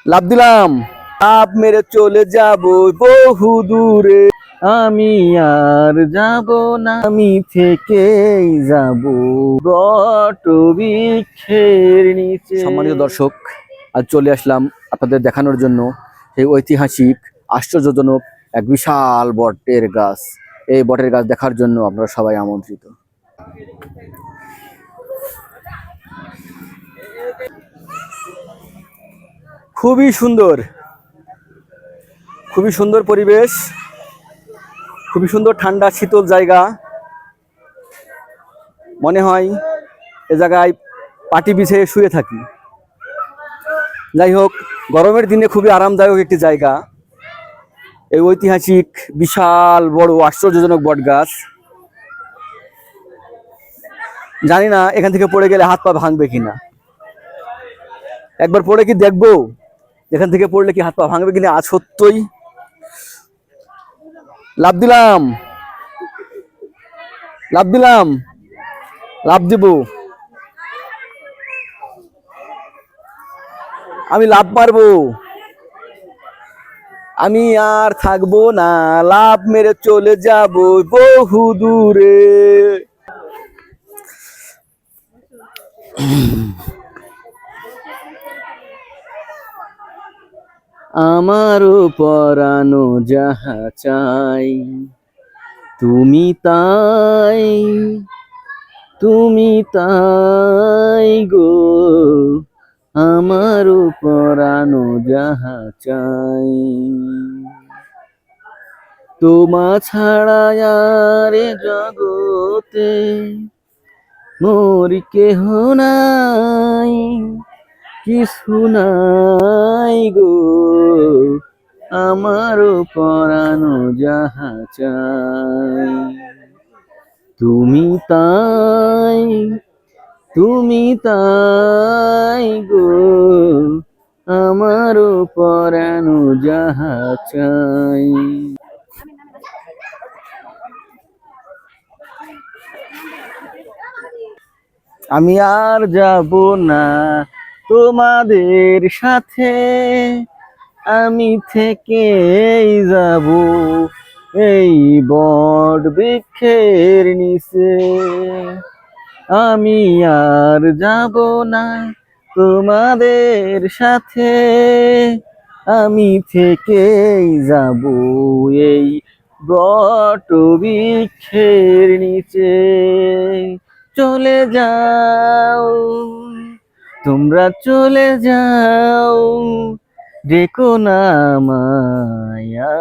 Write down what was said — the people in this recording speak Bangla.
লাভ দিলাম, লাভ মেরে চলে যাব বহু দূরে। আমি আর যাব না, আমি থেকেই যাব বটবৃক্ষের নিচে। সম্মানিত দর্শক, আজ চলে আসলাম আপনাদের দেখানোর জন্য সেই ঐতিহাসিক আশ্চর্যজনক এক বিশাল বটের গাছ। এই বটের গাছ দেখার জন্য আপনারা সবাই আমন্ত্রিত। খুবই সুন্দর, খুবই সুন্দর পরিবেশ, খুবই সুন্দর ঠান্ডা শীতল জায়গা। মনে হয় এ জায়গায় পাটি বিছিয়ে শুয়ে থাকি। যাই হোক, গরমের দিনে খুবই আরামদায়ক একটি জায়গা এই ঐতিহাসিক বিশাল বড় আশ্চর্যজনক বট গাছ। জানি না এখান থেকে পড়ে গেলে হাত পা ভাঙবে কিনা, একবার পড়ে কি দেখবো এখান থেকে পড়লে কি হাত পা ভাঙবে কিনা। আজ সত্যই লাভ দিলাম, লাভ দিলাম, লাভ দিব, আমি লাভ মারবো, আমি আর থাকবো না, লাভ মেরে চলে যাব বহু দূরে। আমারও পরানো যাহা চাই, তুমি তাই, তুমি তাই গো। আমারও পরানো যাহা চাই, তোমা ছাড়া আর এ জগতে মোর কেহ নাই, কিছু নাই গো। আমারও পরানো যাহা চাই, তুমি তাই, তুমি তাই গো। আমারও পরানো যাহা চাই। আমি আর যাব না তোমাদের সাথে, আমি থেকেই যাব এই বট বৃক্ষের নিচে। আমি আর যাব না তোমাদের সাথে, আমি থেকেই যাব এই বটবৃক্ষের নিচে। চলে যাও তোমরা, চলে যাও, ডেকো না মায়া।